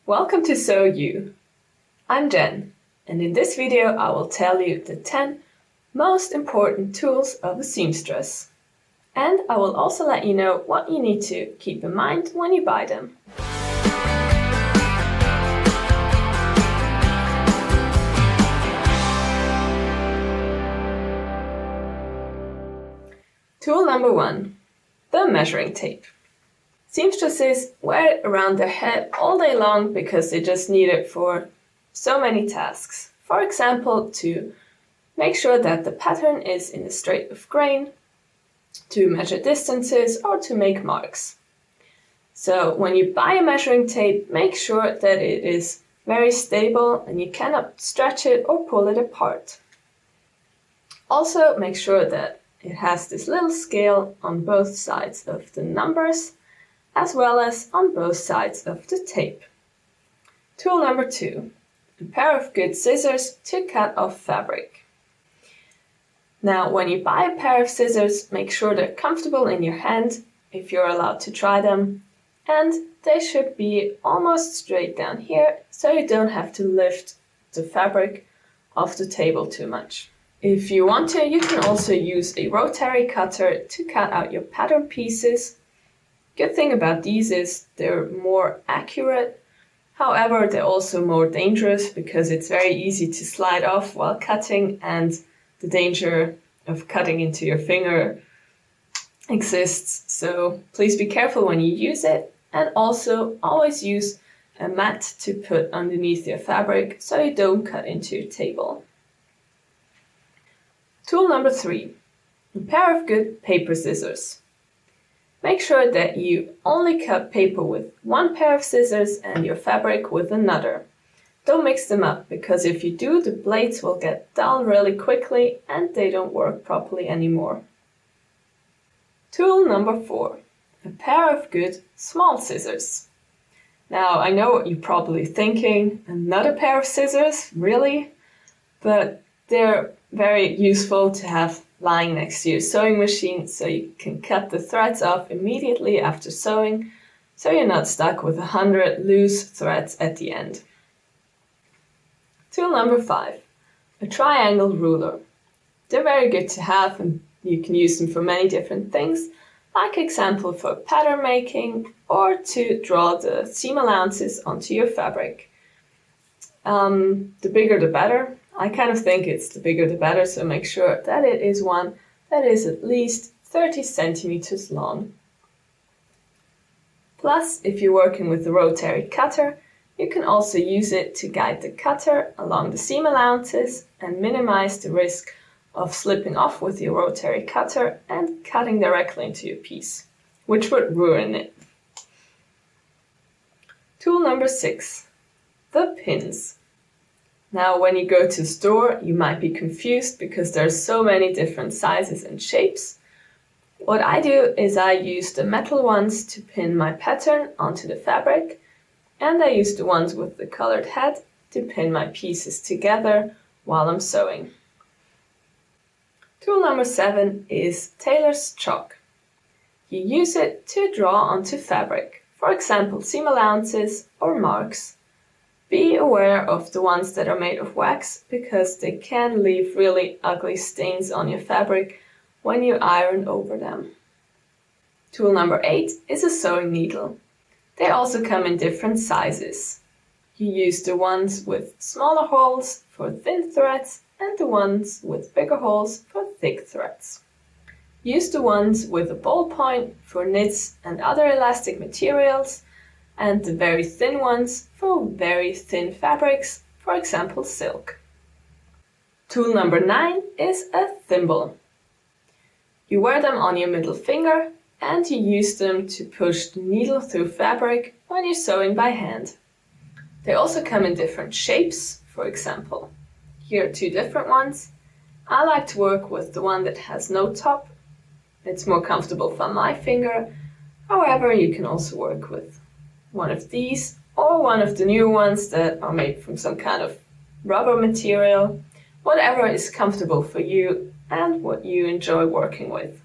Welcome to Sew You. I'm Jen, and in this video I will tell you the 10 most important tools of a seamstress. And I will also let you know what you need to keep in mind when you buy them. Tool number 1, the measuring tape. Seamstresses wear it around their head all day long because they just need it for so many tasks. For example, to make sure that the pattern is in a straight of grain, to measure distances, or to make marks. So when you buy a measuring tape, make sure that it is very stable and you cannot stretch it or pull it apart. Also, make sure that it has this little scale on both sides of the numbers, as well as on both sides of the tape. Tool number 2, a pair of good scissors to cut off fabric. Now, when you buy a pair of scissors, make sure they're comfortable in your hand, if you're allowed to try them, and they should be almost straight down here, so you don't have to lift the fabric off the table too much. If you want to, you can also use a rotary cutter to cut out your pattern pieces. Good thing about these is they're more accurate. However, they're also more dangerous because it's very easy to slide off while cutting, and the danger of cutting into your finger exists. So please be careful when you use it, and also always use a mat to put underneath your fabric so you don't cut into your table. Tool number 3, a pair of good paper scissors. Make sure that you only cut paper with one pair of scissors and your fabric with another. Don't mix them up, because if you do, the blades will get dull really quickly and they don't work properly anymore. Tool number 4, a pair of good small scissors. Now, I know what you're probably thinking, another pair of scissors, really? But they're very useful to have lying next to your sewing machine, so you can cut the threads off immediately after sewing, so you're not stuck with 100 loose threads at the end. Tool number 5, a triangle ruler. They're very good to have, and you can use them for many different things, like example for pattern making or to draw the seam allowances onto your fabric. The bigger the better. I kind of think it's the bigger the better, so make sure that it is one that is at least 30 centimeters long. Plus, if you're working with the rotary cutter, you can also use it to guide the cutter along the seam allowances and minimize the risk of slipping off with your rotary cutter and cutting directly into your piece, which would ruin it. Tool number 6, the pins. Now, when you go to the store, you might be confused because there are so many different sizes and shapes. What I do is I use the metal ones to pin my pattern onto the fabric, and I use the ones with the colored head to pin my pieces together while I'm sewing. Tool number 7 is Tailor's chalk. You use it to draw onto fabric, for example, seam allowances or marks. Be aware of the ones that are made of wax, because they can leave really ugly stains on your fabric when you iron over them. Tool number 8 is a sewing needle. They also come in different sizes. You use the ones with smaller holes for thin threads and the ones with bigger holes for thick threads. Use the ones with a ball point for knits and other elastic materials, and the very thin ones for very thin fabrics, for example silk. Tool number 9 is a thimble. You wear them on your middle finger and you use them to push the needle through fabric when you're sewing by hand. They also come in different shapes, for example. Here are 2 different ones. I like to work with the one that has no top. It's more comfortable for my finger. However, you can also work with one of these or one of the new ones that are made from some kind of rubber material, whatever is comfortable for you and what you enjoy working with.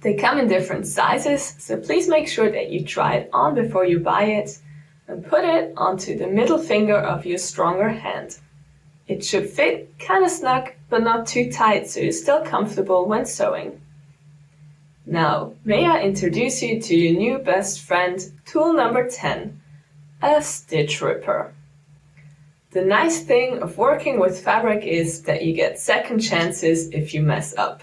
They come in different sizes, so please make sure that you try it on before you buy it. and put it onto the middle finger of your stronger hand. It should fit kinda snug, but not too tight so you're still comfortable when sewing. Now, may I introduce you to your new best friend, tool number 10, a stitch ripper. The nice thing of working with fabric is that you get second chances if you mess up.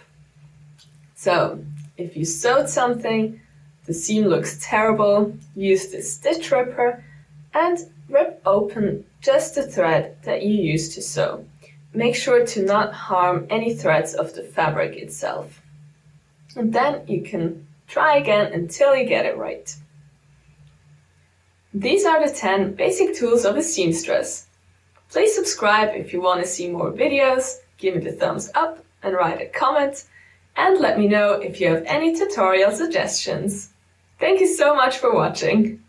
So, if you sewed something, the seam looks terrible, use the stitch ripper and rip open just the thread that you used to sew. Make sure to not harm any threads of the fabric itself. And then you can try again until you get it right. These are the 10 basic tools of a seamstress. Please subscribe if you want to see more videos, give me the thumbs up and write a comment, and let me know if you have any tutorial suggestions. Thank you so much for watching!